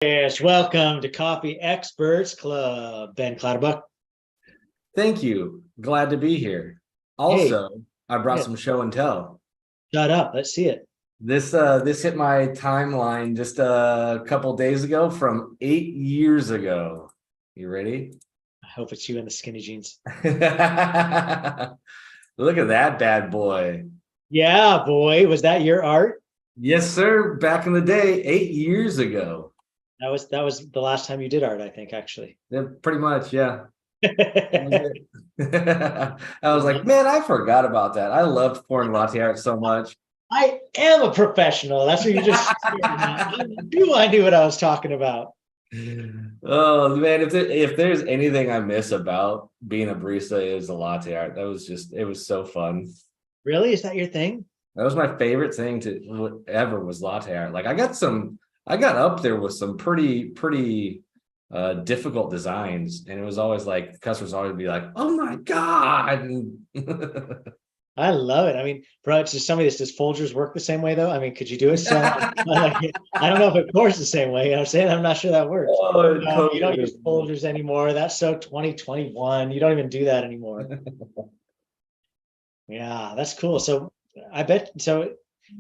Yes, welcome to Coffee Experts Club. Ben Clatterbuck. Thank you. Glad to be here. Hey, Also, I brought yeah, some show and tell. shut up. Let's see it. This hit my timeline just a couple days ago from 8 years ago. You ready? I hope it's you in the skinny jeans. Look at that bad boy. Yeah, boy. Was that your art? Yes, sir. Back in the day, 8 years ago. That was the last time you did art, I think, actually. Yeah, pretty much, yeah. That was I it. I was like, man, I forgot about that. I loved pouring latte art so much. am a professional. That's what you just I knew what I was talking about. Oh man, if there's anything I miss about being a barista is the latte art. It was so fun. Really? Is that your thing? That was my favorite thing to ever was latte art. Like I got up there with some pretty difficult designs, and it was always like customers always be like, "Oh my God." I love it. I mean, bro, it's just somebody that does Folgers work the same way though? I mean, could you do it? So like, I don't know if it pours the same way. You know what I'm saying? I'm not sure that works. Oh, it You don't totally use Folgers anymore. That's so 2021. You don't even do that anymore. Yeah, that's cool. So I bet so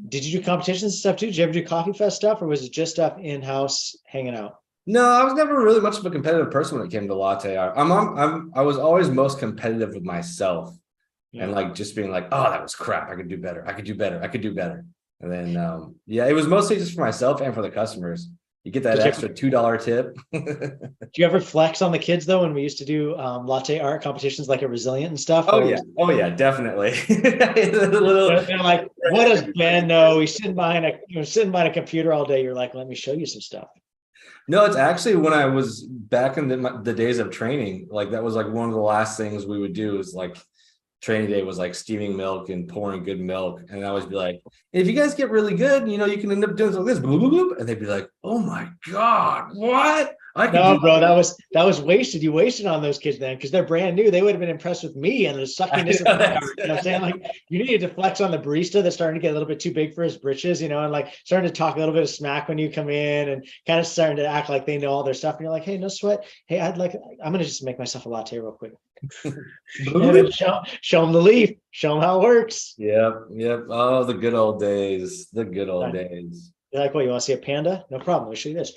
did you do competitions and stuff too? Did you ever do coffee fest stuff or was it just stuff in-house hanging out? No, I was never really much of a competitive person when it came to latte art. I was always most competitive with myself. And Yeah. like just being like, oh, that was crap. I could do better. I could do better. I could do better. And then yeah, it was mostly just for myself and for the customers. You get that Did you extra $2 tip. did you ever flex on the kids though when we used to do latte art competitions like at Resilient and stuff? Oh Or yeah. was Oh yeah, definitely. A little, they're like, what does Ben know? He's sitting behind sitting behind a computer all day. You're like, let me show you some stuff. no, it's actually when I was back in the days of training, like that was like one of the last things we would do is like training day was like steaming milk and pouring good milk. And I always be like, if you guys get really good, you can end up doing something like this, bloop, bloop, bloop. And they'd be like, oh my God, what? I could No, do bro, that was wasted. You wasted on those kids then because they're brand new. They would have been impressed with me and the suckiness of my art. You know what I'm saying? Like you needed to flex on the barista that's starting to get a little bit too big for his britches, and like starting to talk a little bit of smack when you come in and kind of starting to act like they know all their stuff. And you're like, hey, no sweat. Hey, I'm gonna just make myself a latte real quick. And then show them the leaf, show them how it works. Yep, yep. Oh, the good old days. The good old days. You're like, what, you want to see a panda? No problem. Let me show you this.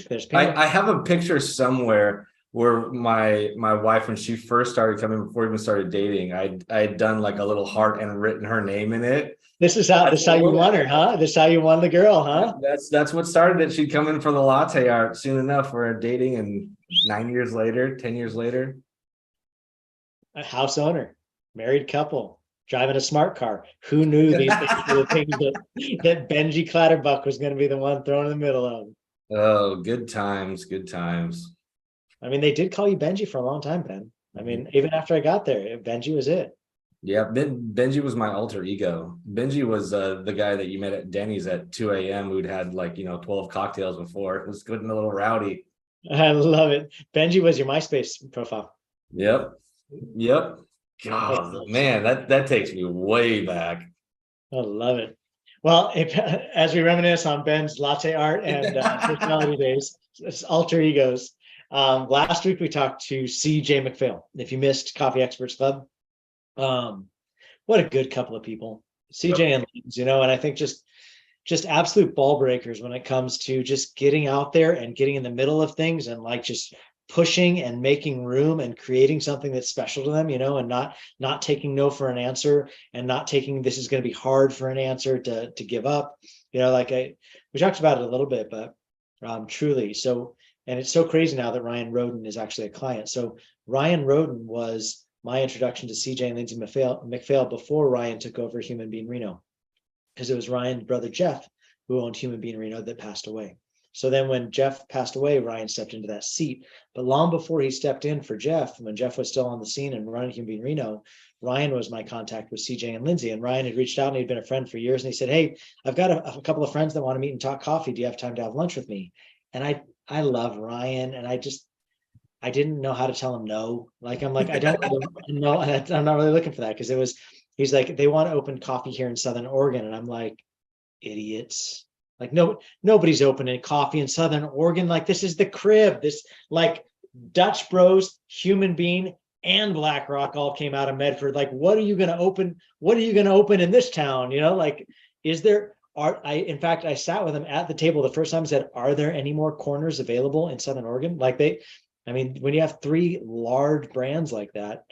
There's panda. I have a picture somewhere where my wife, when she first started coming, before we even started dating, I had done like a little heart and written her name in it. This is how you won her, huh? This is how you won the girl, huh? That's what started it. She'd come in for the latte art. Soon enough, we're dating, and 9 years later, 10 years later. A house owner, married couple, driving a smart car. Who knew these things were the things that Benji Clatterbuck was going to be the one thrown in the middle of? Oh, good times, good times. I mean, they did call you Benji for a long time, Ben. I mean, even after I got there, Benji was it. Yeah, Benji was my alter ego. Benji was the guy that you met at Denny's at 2 a.m. who'd had 12 cocktails before. It was good and a little rowdy. I love it. Benji was your MySpace profile. Yep. Yep. God, man, that takes me way back. I love it. Well, as we reminisce on Ben's latte art and personality days, alter egos. Last week we talked to CJ McPhail. If you missed Coffee Experts Club, what a good couple of people, CJ and Lens, and I think just absolute ball breakers when it comes to just getting out there and getting in the middle of things and like just pushing and making room and creating something that's special to them, and not taking no for an answer and not taking this is going to be hard for an answer to give up. We talked about it a little bit, but truly so. And it's so crazy now that Ryan Roden is actually a client. So Ryan Roden was my introduction to CJ and Lindsay McPhail before Ryan took over Human Bean Reno, because it was Ryan's brother Jeff who owned Human Bean Reno that passed away. So then when Jeff passed away, Ryan stepped into that seat. But long before he stepped in for Jeff, when Jeff was still on the scene and running Human Bean Reno, Ryan was my contact with CJ and Lindsay. And Ryan had reached out and he'd been a friend for years. And he said, hey, I've got a couple of friends that want to meet and talk coffee. Do you have time to have lunch with me? And I love Ryan. And I didn't know how to tell him no. Like, I'm like, I don't know. I'm not really looking for that because he's like, they want to open coffee here in Southern Oregon. And I'm like, idiots. Like nobody's opening coffee in Southern Oregon. Like this is the crib. This like Dutch Bros, Human Bean, and BlackRock all came out of Medford. Like, what are you going to open? What are you going to open in this town? You know, like, is there? In fact, I sat with them at the table the first time and said, "Are there any more corners available in Southern Oregon?" Like I mean, when you have three large brands like that,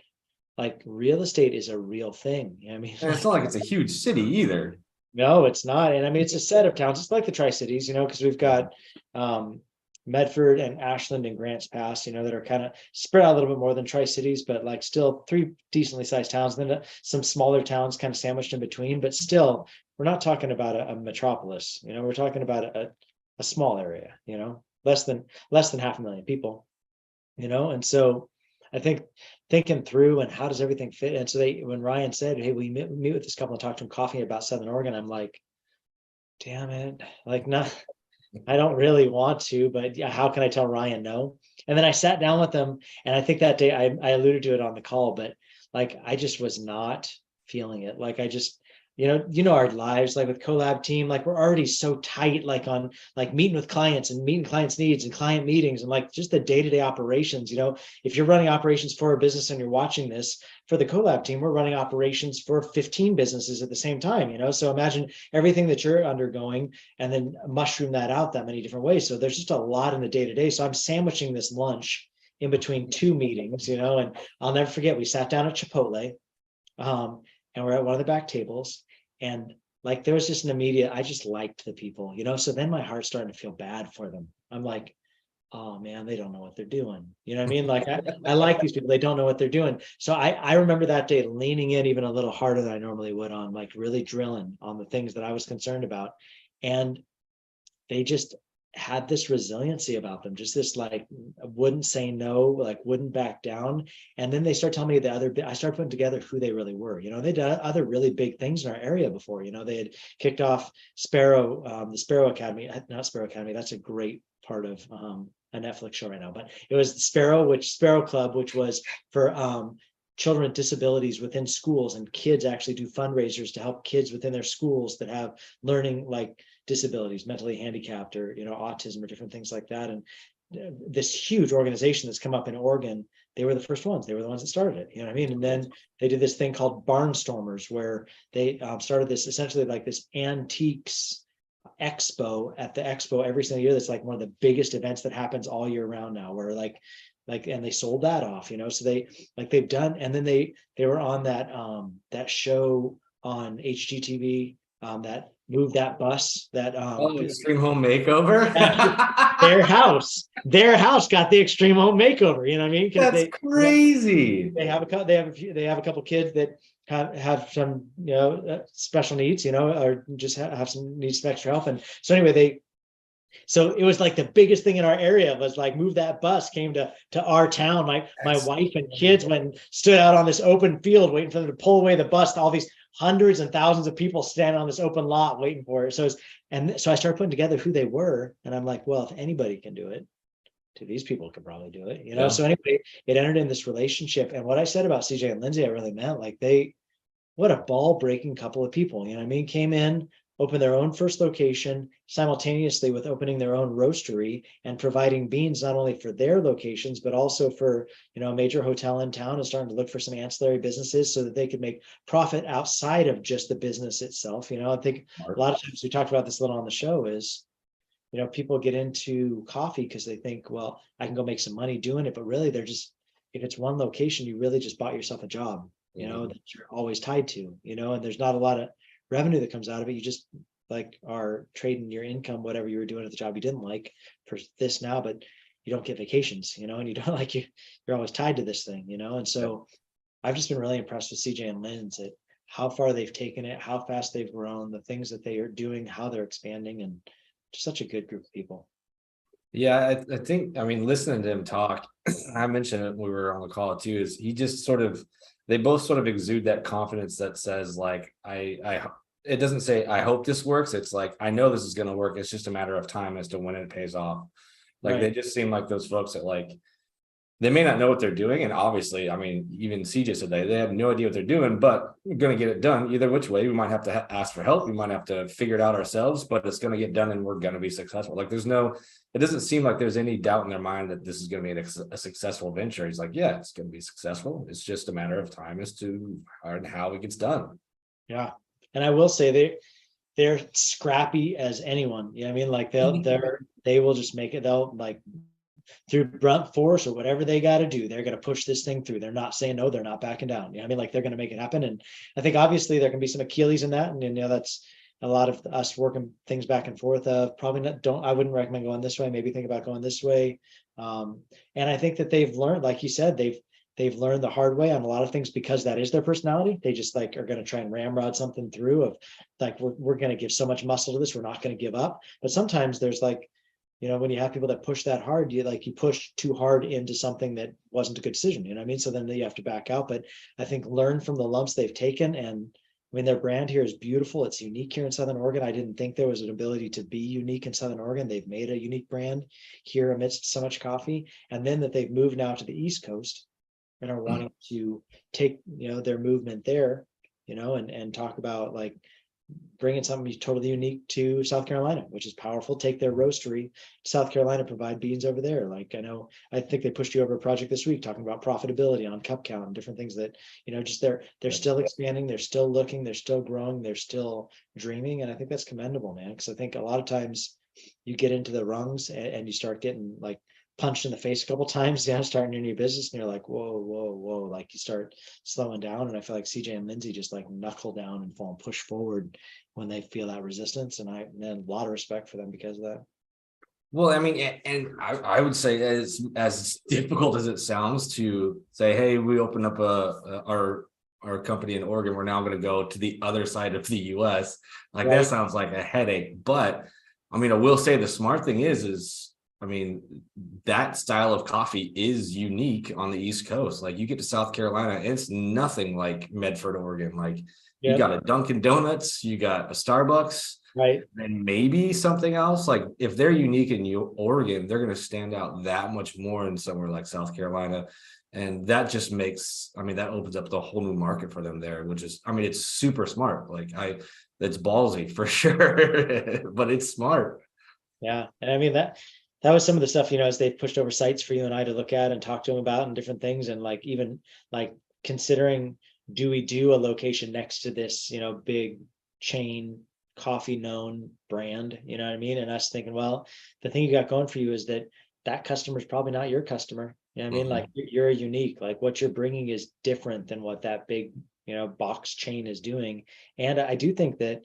like real estate is a real thing. I mean, And it's not like it's a huge city either. no, it's not. And I mean, it's a set of towns. It's like the Tri-Cities, you know, because we've got Medford and Ashland and Grants Pass, you know, that are kind of spread out a little bit more than Tri-Cities, but like still three decently sized towns. And then some smaller towns kind of sandwiched in between. But still, we're not talking about a metropolis. You know, we're talking about a small area. You know, less than 500,000 people. You know, and so I think thinking through and how does everything fit. And so when Ryan said, "Hey, we meet with this couple and talk to them coffee about Southern Oregon," I'm like, damn it, like not. I don't really want to, but yeah, how can I tell Ryan no? And then I sat down with them, and I think that day I alluded to it on the call, but like I just was not feeling it. Like I just, you know our lives, like with collab team, like we're already so tight, like on like meeting with clients and meeting clients' needs and client meetings and like just the day-to-day operations. You know, if you're running operations for a business and you're watching this, for the collab team, we're running operations for 15 businesses at the same time, you know. So imagine everything that you're undergoing and then mushroom that out that many different ways. So there's just a lot in the day-to-day. So I'm sandwiching this lunch in between two meetings, you know, and I'll never forget, we sat down at Chipotle, and we're at one of the back tables, and like there was just an immediate, I just liked the people, you know. So then my heart's starting to feel bad for them. I'm like, oh man, they don't know what they're doing. You know what I mean? Like I like these people, they don't know what they're doing. So I remember that day leaning in even a little harder than I normally would, on like really drilling on the things that I was concerned about. And they just had this resiliency about them, just this like wouldn't say no, like wouldn't back down. And then they start telling me I started putting together who they really were. You know, they'd done other really big things in our area before. You know, they had kicked off Sparrow, the Sparrow Academy, not Sparrow Academy. That's a great part of a Netflix show right now, but it was Sparrow Club, which was for children with disabilities within schools, and kids actually do fundraisers to help kids within their schools that have learning like disabilities, mentally handicapped, or you know, autism or different things like that. And this huge organization that's come up in Oregon, they were the first ones. They were the ones that started it. You know what I mean? And then they did this thing called Barnstormers, where they started this essentially like this antiques expo at the expo every single year. That's like one of the biggest events that happens all year round now, where like and they sold that off, you know. So they've done, and then they were on that show on HGTV, that Move That Bus, that Extreme Home Makeover. their house got the Extreme Home Makeover. You know what I mean? That's crazy. They have a couple kids that have some, you know, special needs, you know, or just have some needs of extra help. And so anyway, so it was like the biggest thing in our area was like Move That Bus came to our town. My wife and kids went and stood out on this open field waiting for them to pull away the bus. All these hundreds and thousands of people standing on this open lot waiting for it. So I started putting together who they were, and I'm like, well, if anybody can do it, these people could probably do it, you know. Yeah. So anyway, it entered in this relationship, and what I said about CJ and Lindsay, I really meant. Like what a ball breaking couple of people, you know what I mean? Came in, opened their own first location simultaneously with opening their own roastery and providing beans not only for their locations, but also for, you know, a major hotel in town, and starting to look for some ancillary businesses so that they could make profit outside of just the business itself. You know, I think a lot of times, we talked about this a little on the show, is, you know, people get into coffee because they think, well, I can go make some money doing it. But really, they're just, if it's one location, you really just bought yourself a job, you know, that you're always tied to, you know, and there's not a lot of revenue that comes out of it. You just like are trading your income, whatever you were doing at the job you didn't like, for this now, but you don't get vacations, you know, and you don't like you're always tied to this thing, you know. And so I've just been really impressed with CJ and Lynn's at how far they've taken it, how fast they've grown, the things that they are doing, how they're expanding, and just such a good group of people. Yeah, I think, I mean, listening to him talk, I mentioned it when we were on the call too, is he just sort of, they both sort of exude that confidence that says like, it doesn't say, I hope this works. It's like, I know this is going to work. It's just a matter of time as to when it pays off. Like, They just seem like those folks that like, they may not know what they're doing. And obviously, I mean, even CJ said they have no idea what they're doing, but we're going to get it done either which way. We might have to ask for help. We might have to figure it out ourselves, but it's going to get done and we're going to be successful. Like it doesn't seem like there's any doubt in their mind that this is going to be a successful venture. He's like, yeah, it's going to be successful. It's just a matter of time as to how it gets done. Yeah. And I will say they're scrappy as anyone. You know what I mean? Like they will just make it. They'll like through blunt force or whatever they got to do, they're going to push this thing through. They're not saying no, they're not backing down. You know what I mean? Like they're going to make it happen. And I think obviously there can be some Achilles in that. And you know, that's a lot of us working things back and forth of probably not, I wouldn't recommend going this way. Maybe think about going this way. And I think that they've learned, like you said, they've learned the hard way on a lot of things because that is their personality. They just like are going to try and ramrod something through of like, we're going to give so much muscle to this. We're not going to give up. But sometimes there's like, you know, when you have people that push that hard, you push too hard into something that wasn't a good decision. You know what I mean? So then you have to back out. But I think learn from the lumps they've taken. And I mean, their brand here is beautiful. It's unique here in Southern Oregon. I didn't think there was an ability to be unique in Southern Oregon. They've made a unique brand here amidst so much coffee. And then that they've moved now to the East Coast and are wanting to take, you know, their movement there, you know, and talk about like bringing something totally unique to South Carolina, which is powerful. Take their roastery to South Carolina, provide beans over there. Like I think they pushed you over a project this week talking about profitability on cup count and different things that, you know, just they're still expanding, they're still looking, they're still growing, they're still dreaming. And I think that's commendable, man. Because I think a lot of times you get into the rungs and you start getting like punched in the face a couple times, starting your new business, and you're like, whoa, like you start slowing down. And I feel like CJ and Lindsay just like knuckle down and fall and push forward when they feel that resistance. And a lot of respect for them because of that. Well, I mean, and I would say as difficult as it sounds to say, hey, we open up our company in Oregon, we're now going to go to the other side of the US. Like that sounds like a headache. But I mean, I will say the smart thing is I mean, that style of coffee is unique on the East Coast. Like you get to South Carolina, it's nothing like Medford, Oregon. Like you got a Dunkin' Donuts, you got a Starbucks, right? And maybe something else. Like if they're unique in Oregon, they're going to stand out that much more in somewhere like South Carolina. And that just makes, I mean, that opens up the whole new market for them there, which is, I mean, it's super smart. Like it's ballsy for sure, but it's smart. Yeah. And I mean, that was some of the stuff, you know, as they pushed over sites for you and I to look at and talk to them about and different things. And like, even like considering, do we do a location next to this, you know, big chain coffee known brand, you know what I mean? And us thinking, well, the thing you got going for you is that customer is probably not your customer. You know what I mean? Like you're unique, like what you're bringing is different than what that big, you know, box chain is doing. And I do think that,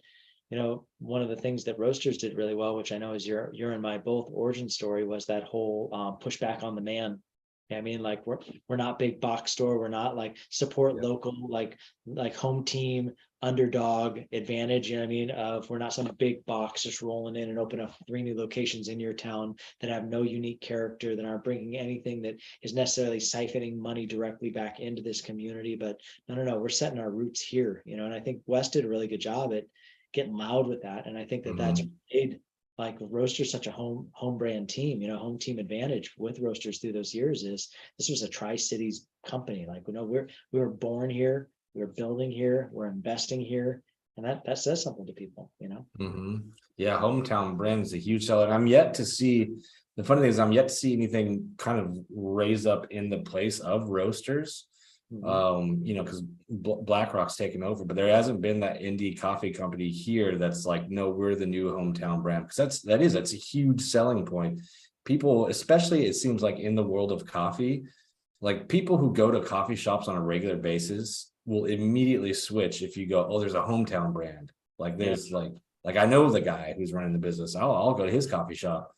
you know, one of the things that Roasters did really well, which I know is your and my both origin story, was that whole pushback on the man. I mean, like we're not big box store. We're not like support local, like home team underdog advantage. You know what I mean? We're not some big box just rolling in and open up 3 new locations in your town that have no unique character, that aren't bringing anything that is necessarily siphoning money directly back into this community. But no, we're setting our roots here, you know. And I think West did a really good job at getting loud with that. And I think that that's made like Roasters such a home brand team, you know, home team advantage with Roasters through those years. Is this was a Tri-Cities company. Like, you know, we were born here, we're building here, we're investing here. And that says something to people, you know? Yeah. Hometown brand is a huge seller. I'm yet to see, the funny thing is I'm yet to see anything kind of raise up in the place of Roasters. You know, because BlackRock's taken over, but there hasn't been that indie coffee company here that's like, no, we're the new hometown brand. Because that's a huge selling point. People, especially it seems like in the world of coffee, like people who go to coffee shops on a regular basis will immediately switch if you go, oh, there's a hometown brand. Like there's like I know the guy who's running the business. I'll go to his coffee shop.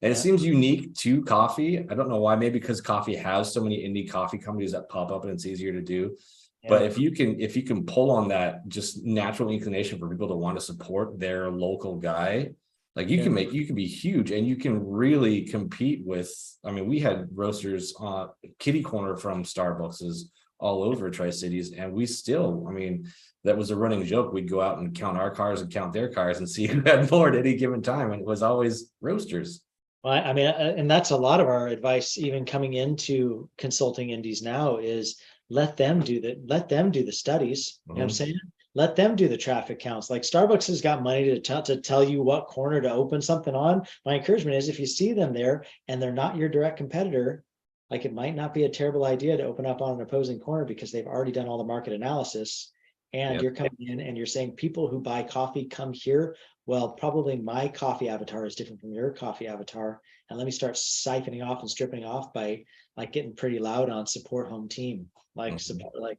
And it seems unique to coffee. I don't know why, maybe because coffee has so many indie coffee companies that pop up and it's easier to do. But if you can pull on that just natural inclination for people to want to support their local guy, like you can be huge and you can really compete with, I mean, we had Roasters on kitty corner from Starbucks all over Tri-Cities, and we still, I mean, that was a running joke. We'd go out and count our cars and count their cars and see who had more at any given time. And it was always Roasters. Well, I mean, and that's a lot of our advice, even coming into consulting indies now, is let them do the studies. You know what I'm Mhm. saying? Let them do the traffic counts. Like Starbucks has got money to tell you what corner to open something on. My encouragement is if you see them there and they're not your direct competitor, like it might not be a terrible idea to open up on an opposing corner because they've already done all the market analysis. And Yep. you're coming in and you're saying people who buy coffee come here. Well, probably my coffee avatar is different from your coffee avatar. And let me start siphoning off and stripping off by like getting pretty loud on support home team. Like Mhm. support, like,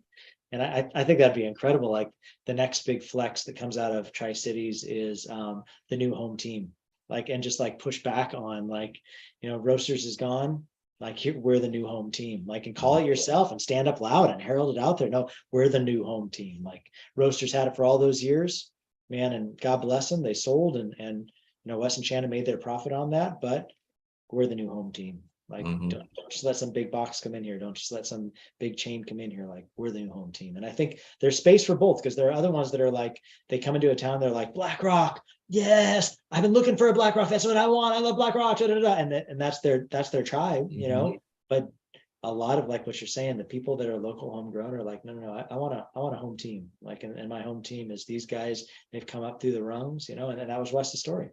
and I think that'd be incredible. Like the next big flex that comes out of Tri-Cities is the new home team. Like, and just like push back on like, Roasters is gone. Like here, we're the new home team. Like, and call it yourself and stand up loud and herald it out there. No, we're the new home team. Like Roasters had it for all those years, man, and God bless them. They sold and Wes and Shannon made their profit on that, but we're the new home team. Like, Mhm. don't just let some big box come in here. Don't just let some big chain come in here. Like, we're the new home team. And I think there's space for both because there are other ones that are like, they come into a town, they're like, BlackRock, yes, I've been looking for a BlackRock. That's what I want. I love BlackRock. Da, da, da. And that's their tribe, Mhm. But a lot of like what you're saying, the people that are local homegrown are like, no, I want a home team. Like, and my home team is these guys. They've come up through the rungs, and that was Wes's story.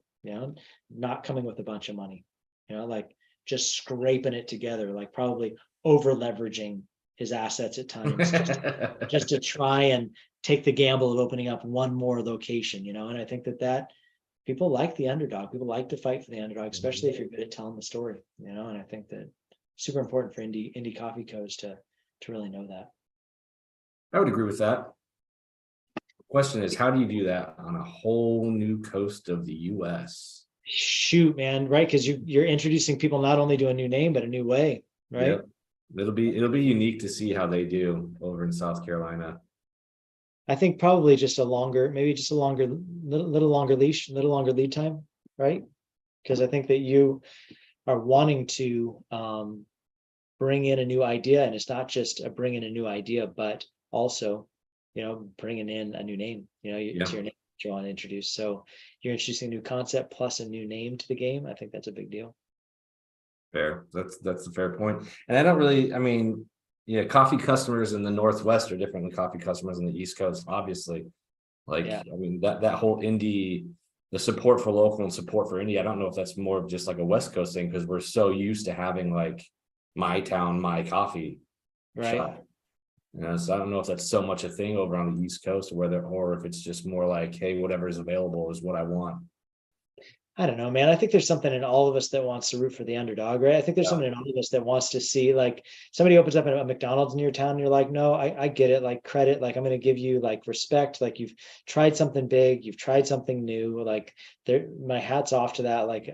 Not coming with a bunch of money, like just scraping it together, like probably over leveraging his assets at times, just to try and take the gamble of opening up one more location. And I think that people like the underdog. People like to fight for the underdog, especially if you're good at telling the story. And I think that super important for indie coffee codes to really know that. I would agree with that. Question is, how do you do that on a whole new coast of the US? Shoot, man, right? Because you're introducing people not only to a new name but a new way, right? Yep. It'll be unique to see how they do over in South Carolina. I think probably just maybe just a little longer leash, little longer lead time, right? Because I think that you are wanting to bring in a new idea, and it's not just a bring in a new idea, but also, bringing in a new name. Yeah, It's your name that you want to introduce. So you're introducing a new concept plus a new name to the game. I think that's a big deal. fair. That's a fair point. And I don't really, I mean, yeah, coffee customers in the Northwest are different than coffee customers in the East Coast, obviously. Like, Yeah. I mean, that whole indie, the support for local and support for indie, I don't know if that's more of just like a West Coast thing because we're so used to having like my town, my coffee Right. shop. So I don't know if that's so much a thing over on the East Coast, or if it's just more like, hey, whatever is available is what I want. I don't know, man. I think there's something in all of us that wants to root for the underdog, right? I think there's Yeah. something in all of us that wants to see like somebody opens up a McDonald's in your town and you're like, no, I get it, like credit, like I'm gonna give you like respect, like you've tried something big, you've tried something new, like there my hat's off to that. Like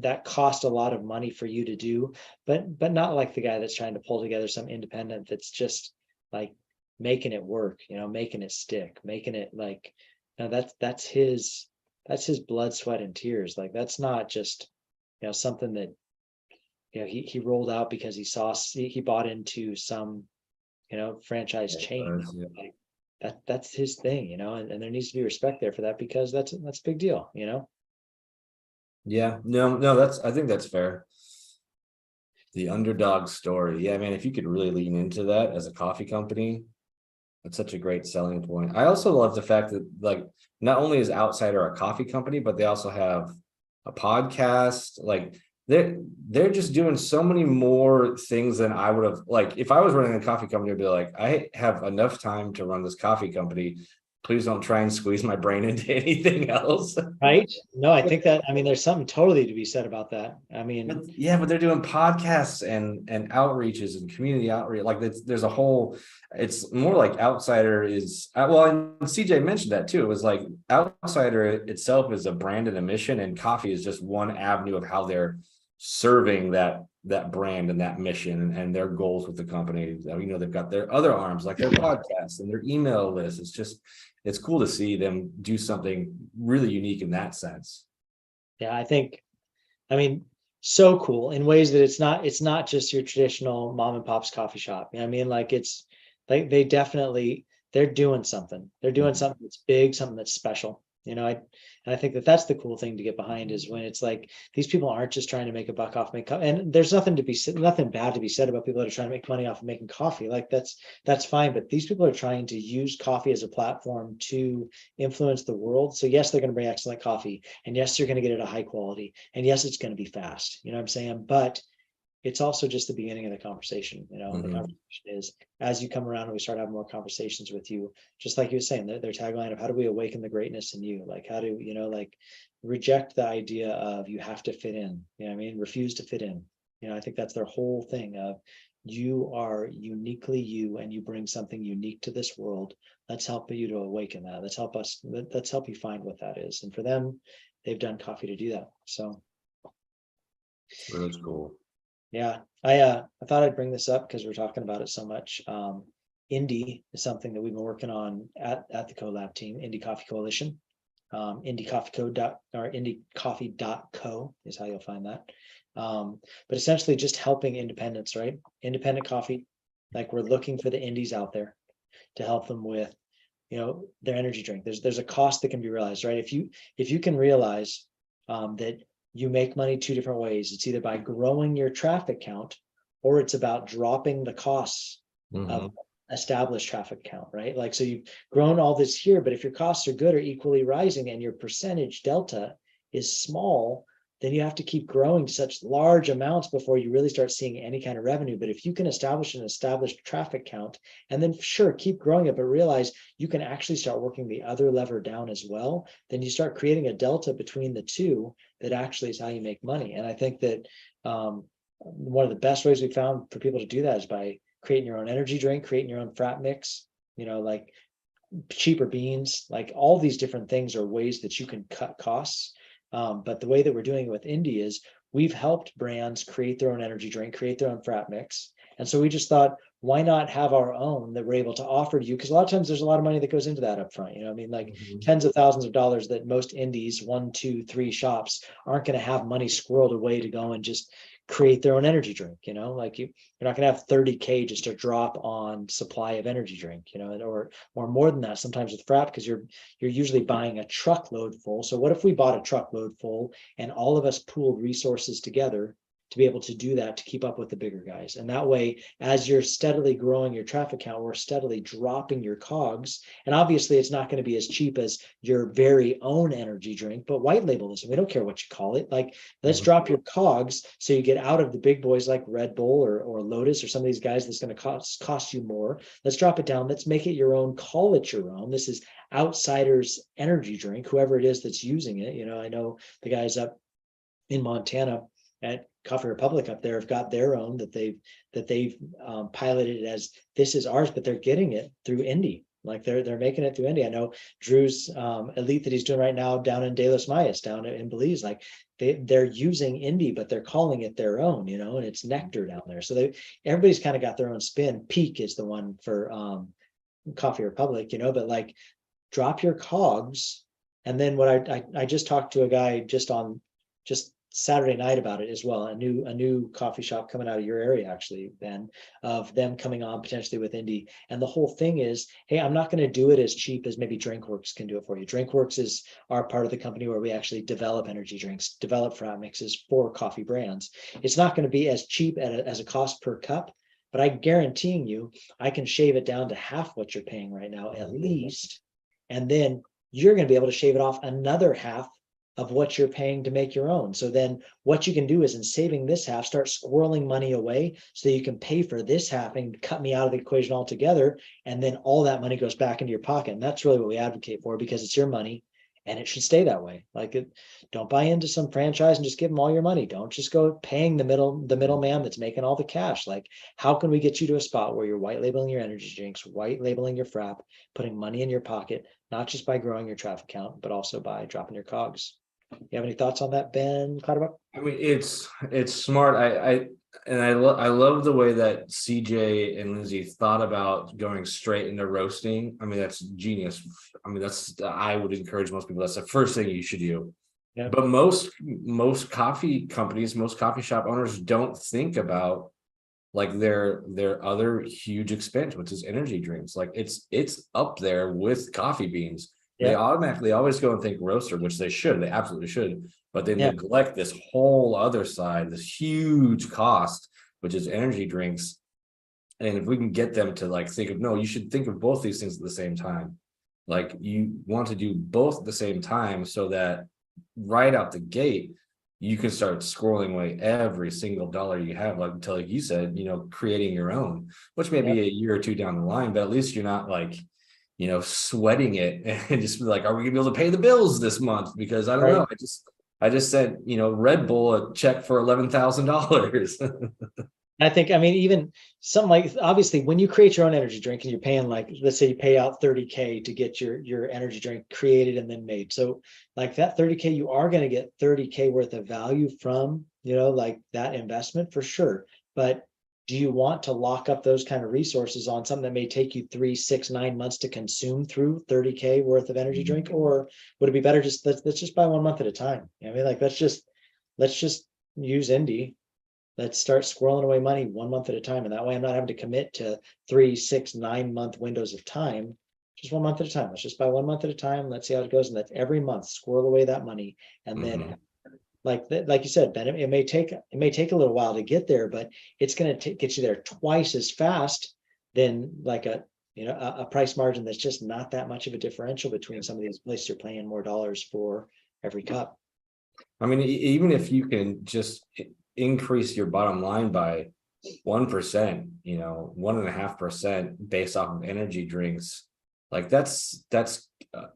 that cost a lot of money for you to do, but not like the guy that's trying to pull together some independent that's just like making it work, making it stick, making it like that's his blood, sweat, and tears. Like that's not just something that he rolled out because he bought into some franchise chain. Yeah. Like that's his thing, and there needs to be respect there for that because that's a big deal. Yeah, no, I think that's fair. The underdog story. Yeah, man, if you could really lean into that as a coffee company, that's such a great selling point. I also love the fact that like not only is Outsider a coffee company, but they also have a podcast. Like they're just doing so many more things than I would have. Like if I was running a coffee company, I'd be like, I have enough time to run this coffee company. Please don't try and squeeze my brain into anything else. Right? No, I think that, I mean, there's something totally to be said about that. I mean, But they're doing podcasts and outreaches and community outreach. Like there's a whole. It's more like Outsider is well, and CJ mentioned that too. It was like Outsider itself is a brand and a mission, and coffee is just one avenue of how they're serving that brand and that mission and their goals with the company. They've got their other arms like their podcasts and their email list. It's cool to see them do something really unique in that sense. yeah, I mean, so cool in ways that it's not just your traditional mom and pop's coffee shop. I mean, like it's like they're doing something. They're doing something that's big, something that's special. And I think that that's the cool thing to get behind, is when it's like these people aren't just trying to make a buck off and there's nothing bad to be said about people that are trying to make money off of making coffee. Like that's fine, but these people are trying to use coffee as a platform to influence the world. So yes, they're going to bring excellent coffee, and yes, you're going to get it at a high quality, and yes, it's going to be fast. You know what I'm saying? But it's also just the beginning of the conversation. The conversation is, as you come around and we start having more conversations with you, just like you were saying, their tagline of how do we awaken the greatness in you? Like, how do, like reject the idea of you have to fit in, refuse to fit in. I think that's their whole thing of, you are uniquely you and you bring something unique to this world. Let's help you to awaken that. Let's help you find what that is. And for them, they've done coffee to do that. So That's cool. yeah, I thought I'd bring this up because we're talking about it so much. Indie is something that we've been working on at the CoLab team, Indie Coffee Coalition. indiecoffee.co is how you'll find that. But essentially just helping independents, right? Independent coffee. Like, we're looking for the indies out there to help them with, their energy drink. There's a cost that can be realized, right? If you can realize that you make money two different ways. It's either by growing your traffic count, or it's about dropping the costs of established traffic count, right? Like, so you've grown all this here, but if your costs are good or equally rising and your percentage delta is small, then you have to keep growing to such large amounts before you really start seeing any kind of revenue. But if you can establish an established traffic count, and then sure, keep growing it, but realize you can actually start working the other lever down as well, then you start creating a delta between the two that actually is how you make money. And I think that one of the best ways we found for people to do that is by creating your own energy drink, creating your own frat mix, like cheaper beans, like all these different things are ways that you can cut costs. But the way that we're doing it with Indie is we've helped brands create their own energy drink, create their own frat mix. And so we just thought, why not have our own that we're able to offer to you? Because a lot of times there's a lot of money that goes into that up front. Like tens of thousands of dollars that most indies, 1, 2, 3 shops aren't going to have money squirreled away to go and just create their own energy drink. Like you're not going to have 30K just to drop on supply of energy drink, or more than that sometimes with frat, because you're usually buying a truckload full. So what if we bought a truckload full and all of us pooled resources together to be able to do that, to keep up with the bigger guys? And that way, as you're steadily growing your traffic count, we're steadily dropping your cogs. And obviously it's not going to be as cheap as your very own energy drink, but white label this, and we don't care what you call it. Like, let's drop your cogs so you get out of the big boys like Red Bull or Lotus or some of these guys that's going to cost you more. Let's drop it down. Let's make it your own. Call it your own. This is Outsiders energy drink, whoever it is that's using it. I know the guys up in Montana at Coffee Republic up there have got their own that they've piloted as, this is ours, but they're getting it through Indie. Like they're making it through Indie. I know Drew's elite that he's doing right now down in De Los Mayas, down in Belize. Like they're using Indie, but they're calling it their own, and it's nectar down there. So everybody's kind of got their own spin. Peak is the one for Coffee Republic, but like, drop your cogs. And then what I just talked to a guy just Saturday night about it as well. A new coffee shop coming out of your area, actually, Ben, of them coming on potentially with Indie. And the whole thing is, hey, I'm not going to do it as cheap as maybe Drinkworks can do it for you. Drinkworks is our part of the company where we actually develop energy drinks, develop frat mixes for coffee brands. It's not going to be as cheap as a cost per cup, but I guaranteeing you, I can shave it down to half what you're paying right now, at least. And then you're going to be able to shave it off another half of what you're paying to make your own. So then what you can do is, in saving this half, start squirreling money away so you can pay for this half and cut me out of the equation altogether. And then all that money goes back into your pocket. And that's really what we advocate for, because it's your money and it should stay that way. Like, don't buy into some franchise and just give them all your money. Don't just go paying the middleman that's making all the cash. Like, how can we get you to a spot where you're white labeling your energy drinks, white labeling your frap, putting money in your pocket, not just by growing your traffic count, but also by dropping your cogs? You have any thoughts on that, Ben Clutterbuck? I mean, it's smart. I love the way that CJ and Lindsay thought about going straight into roasting. I mean, that's genius. I mean, I would encourage most people, that's the first thing you should do. Yeah. But most coffee companies, most coffee shop owners don't think about like their other huge expense, which is energy drinks. Like it's up there with coffee beans. they Yeah. automatically always go and think roaster, which they should, they absolutely should, but they Yeah. neglect this whole other side, this huge cost, which is energy drinks. And if we can get them to like think of, no, you should think of both these things at the same time. Like you want to do both at the same time so that right out the gate, you can start squirreling away every single dollar you have, like until like you said, creating your own, which may Yeah. be a year or two down the line, but at least you're not like, sweating it and just be like, are we gonna be able to pay the bills this month? Because I don't Right. know. I just sent, Red Bull a check for $11,000. I think, I mean, even something like, obviously, when you create your own energy drink and you're paying, like, let's say you pay out 30K to get your energy drink created and then made. So like that 30K, you are going to get 30K worth of value from, like that investment for sure. But do you want to lock up those kind of resources on something that may take you 3, 6, 9 months to consume through 30K worth of energy drink? Or would it be better just let's just buy 1 month at a time? I mean, like, let's just use Indie. Let's start squirreling away money 1 month at a time. And that way I'm not having to commit to 3, 6, 9 month windows of time. Just 1 month at a time. Let's just buy 1 month at a time. Let's see how it goes. And let's every month squirrel away that money. And then like you said, Ben, it may take a little while to get there, but it's going to get you there twice as fast than like a price margin that's just not that much of a differential between some of these places you're paying more dollars for every cup. I mean, even if you can just increase your bottom line by 1%, 1.5% based off of energy drinks, like that's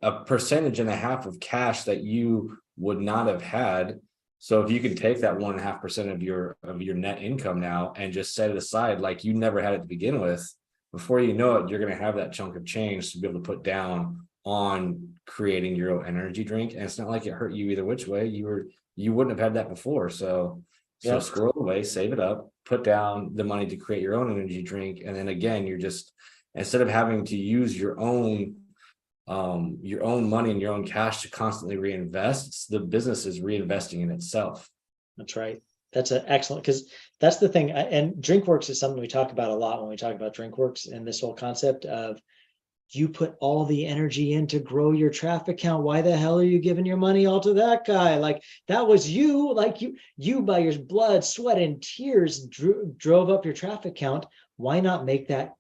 a percentage and a half of cash that you would not have had. So if you can take that 1.5% of your net income now and just set it aside like you never had it to begin with, before you know it, you're going to have that chunk of change to be able to put down on creating your own energy drink. And it's not like it hurt you either which way. You wouldn't have had that before. So Yeah. scroll away, save it up, put down the money to create your own energy drink. And then again, you're just, instead of having to use your own money and your own cash to constantly reinvest, the business is reinvesting in itself. That's right. That's an excellent, because that's the thing. And DrinkWorks is something we talk about a lot when we talk about DrinkWorks, and this whole concept of you put all the energy in to grow your traffic count. Why the hell are you giving your money all to that guy? Like that was you, like you by your blood, sweat, and tears drove up your traffic count. Why not make that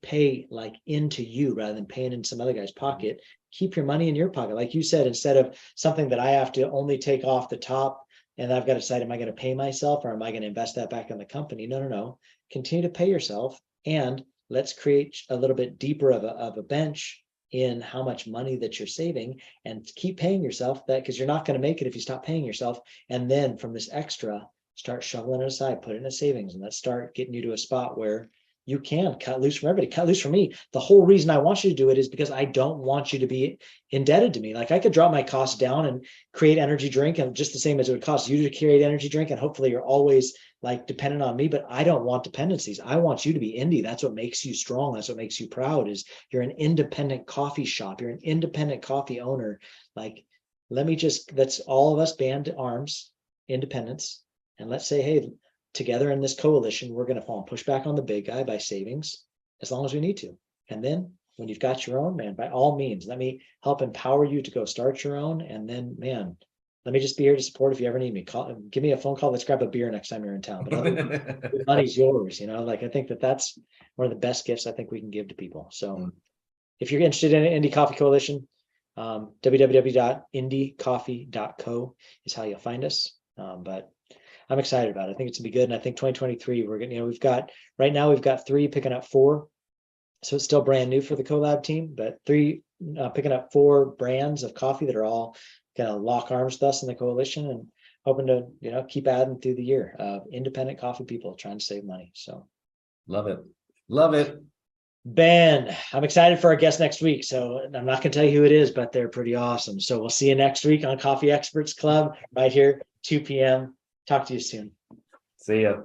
pay like into you rather than paying in some other guy's pocket? Keep your money in your pocket. Like you said, instead of something that I have to only take off the top and I've got to decide, am I going to pay myself or am I going to invest that back in the company? No. Continue to pay yourself, and let's create a little bit deeper of a bench in how much money that you're saving, and keep paying yourself that, because you're not going to make it if you stop paying yourself. And then from this extra, start shoveling it aside, put it in a savings, and let's start getting you to a spot where you can cut loose from everybody, cut loose from me. The whole reason I want you to do it is because I don't want you to be indebted to me. Like I could drop my costs down and create energy drink, and just the same as it would cost you to create energy drink. And hopefully you're always like dependent on me, but I don't want dependencies. I want you to be indie. That's what makes you strong. That's what makes you proud, is you're an independent coffee shop. You're an independent coffee owner. Like, let's all of us band arms, independence. And let's say, hey, together in this coalition, we're going to push back on the big guy by savings as long as we need to. And then when you've got your own, man, by all means, let me help empower you to go start your own. And then, man, let me just be here to support if you ever need me. Give me a phone call. Let's grab a beer next time you're in town. But the money's yours. Like I think that's one of the best gifts I think we can give to people. So if you're interested in Indie Coffee Coalition, www.indiecoffee.co is how you'll find us. But I'm excited about it. I think it's gonna be good. And I think 2023, we're gonna, we've got 3 picking up 4. So it's still brand new for the collab team, but 3 picking up 4 brands of coffee that are all gonna lock arms with us in the coalition, and hoping to, keep adding through the year of independent coffee people trying to save money. So Love it. Love it. Ben, I'm excited for our guest next week. So I'm not gonna tell you who it is, but they're pretty awesome. So we'll see you next week on Coffee Experts Club right here, 2 p.m. Talk to you soon. See ya.